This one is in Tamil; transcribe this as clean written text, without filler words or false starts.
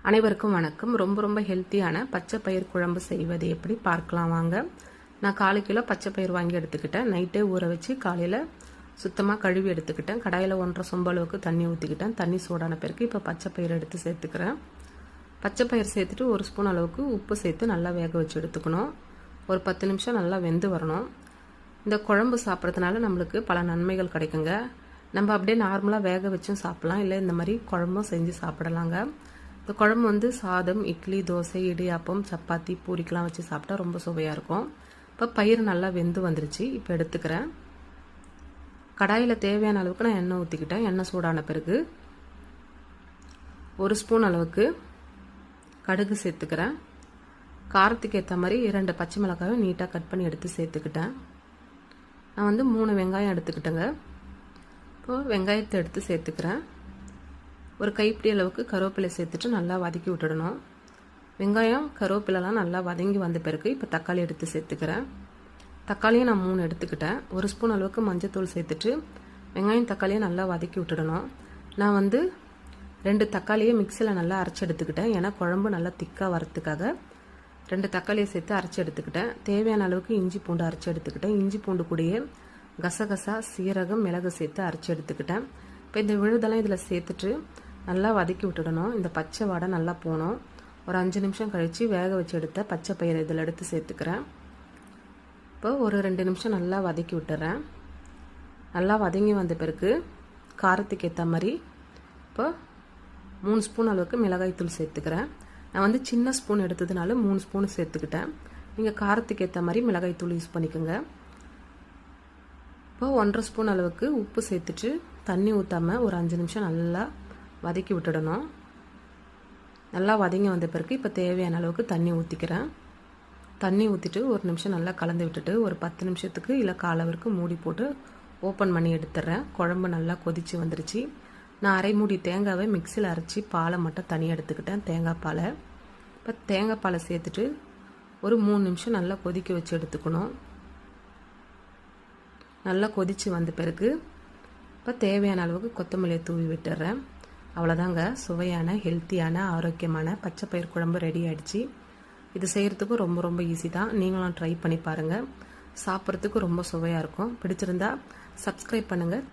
அனைவருக்கும் வணக்கம். ரொம்ப ஹெல்த்தியான பச்சை பயிர் குழம்பு செய்வது எப்படி பார்க்கலாம் வாங்க. நான் 1/4 கிலோ பச்சை பயிர் வாங்கி எடுத்துக்கிட்டேன். நைட்டே ஊற வச்சு காலையில் சுத்தமாக கழுவி எடுத்துக்கிட்டேன். கடாயில் 1.5 சொம்பு அளவுக்கு தண்ணி ஊற்றிக்கிட்டேன். தண்ணி சூடான பிறகு இப்போ பச்சை பயிர் எடுத்து சேர்த்துக்கிறேன். பச்சை பயிர் சேர்த்துட்டு 1 ஸ்பூன் அளவுக்கு உப்பு சேர்த்து நல்லா வேக வச்சு எடுத்துக்கணும். ஒரு 10 நிமிஷம் நல்லா வெந்து வரணும். இந்த குழம்பு சாப்பிட்றதுனால நம்மளுக்கு பல நன்மைகள் கிடைக்குங்க. நம்ம அப்படியே நார்மலாக வேக வச்சும் சாப்பிட்லாம், இல்லை இந்த மாதிரி குழம்பும் செஞ்சு சாப்பிடலாங்க. இந்த குழம்பு வந்து சாதம், இட்லி, தோசை, இடியாப்பம், சப்பாத்தி, பூரிக்கெலாம் வச்சு சாப்பிட்டா ரொம்ப சுவையாக இருக்கும். இப்போ பயிர் நல்லா வெந்து வந்துருச்சு. இப்போ எடுத்துக்கிறேன். கடாயில் தேவையான அளவுக்கு நான் எண்ணெய் ஊற்றிக்கிட்டேன். எண்ணெய் சூடான பிறகு 1 ஸ்பூன் அளவுக்கு கடுகு சேர்த்துக்கிறேன். காரத்துக்கு ஏற்ற மாதிரி 2 பச்சை மிளகாயும் நீட்டாக கட் பண்ணி எடுத்து சேர்த்துக்கிட்டேன். நான் வந்து 3 வெங்காயம் எடுத்துக்கிட்டேங்க. இப்போது வெங்காயத்தை எடுத்து சேர்த்துக்கிறேன். ஒரு கைப்பிடி அளவுக்கு கருவேப்பிலை சேர்த்துட்டு நல்லா வதக்கி விட்டுடணும். வெங்காயம் கருவேப்பிலெலாம் நல்லா வதங்கி வந்த பிறகு இப்போ தக்காளி எடுத்து சேர்த்துக்கிறேன். தக்காளியும் நான் 3 எடுத்துக்கிட்டேன். 1 ஸ்பூன் அளவுக்கு மஞ்சத்தூள் சேர்த்துட்டு வெங்காயம் தக்காளியை நல்லா வதக்கி விட்டுடணும். நான் வந்து 2 தக்காளியை மிக்சியில் நல்லா அரைச்சி எடுத்துக்கிட்டேன். ஏன்னா குழம்பு நல்லா திக்காக வரத்துக்காக 2 தக்காளியை சேர்த்து அரைச்சி எடுத்துக்கிட்டேன். தேவையான அளவுக்கு இஞ்சி பூண்டு அரைச்சி எடுத்துக்கிட்டேன். இஞ்சி பூண்டு கூடயே கசகசா, சீரகம், மிளகு சேர்த்து அரைச்சி எடுத்துக்கிட்டேன். இப்போ இந்த விழுதெல்லாம் இதில் சேர்த்துட்டு நல்லா வதக்கி விட்டுடணும். இந்த பச்சை வாடை நல்லா போகணும். ஒரு 5 நிமிஷம் கழித்து வேக வச்சு எடுத்த பச்சை பயிரை இதில் எடுத்து சேர்த்துக்கிறேன். இப்போ ஒரு 2 நிமிஷம் நல்லா வதக்கி விட்டுறேன். நல்லா வதங்கி வந்த பிறகு காரத்துக்கு ஏற்ற மாதிரி இப்போ 3 ஸ்பூன் அளவுக்கு மிளகாய்த்தூள் சேர்த்துக்கிறேன். நான் வந்து சின்ன ஸ்பூன் எடுத்ததுனால 3 ஸ்பூன் சேர்த்துக்கிட்டேன். நீங்கள் காரத்துக்கு ஏற்ற மாதிரி மிளகாய்த்தூள் யூஸ் பண்ணிக்கோங்க. இப்போ 1.5 ஸ்பூன் அளவுக்கு உப்பு சேர்த்துட்டு தண்ணி ஊற்றாமல் ஒரு 5 நிமிஷம் நல்லா வதக்கி விட்டுடணும். நல்லா வதங்கி வந்த பிறகு இப்போ தேவையான அளவுக்கு தண்ணி ஊற்றிக்கிறேன். தண்ணி ஊற்றிட்டு 1 நிமிஷம் நல்லா கலந்து விட்டுட்டு ஒரு 10 நிமிஷத்துக்கு இல்லை 1/4 ஹவருக்கு மூடி போட்டு ஓப்பன் பண்ணி எடுத்துடுறேன். குழம்பு நல்லா கொதித்து வந்துருச்சு. நான் அரை மூடி தேங்காவை மிக்சியில் அரைச்சி பாலை மட்டும் தனியாக எடுத்துக்கிட்டேன், தேங்காய் பாலை. இப்போ தேங்காய் பாலை சேர்த்துட்டு ஒரு 3 நிமிஷம் நல்லா கொதிக்க வச்சு எடுத்துக்கணும். நல்லா கொதித்து வந்த பிறகு இப்போ தேவையான அளவுக்கு கொத்தமல்லியை தூவி விட்டுறேன். அவ்வளோதாங்க, சுவையான ஹெல்த்தியான ஆரோக்கியமான பச்சை பயிர் குழம்பு ரெடி ஆகிடுச்சு. இது செய்கிறதுக்கு ரொம்ப ஈஸி தான். நீங்களும் ட்ரை பண்ணி பாருங்கள். சாப்பிட்றதுக்கு ரொம்ப சுவையாக இருக்கும். பிடிச்சிருந்தா சப்ஸ்கிரைப் பண்ணுங்கள்.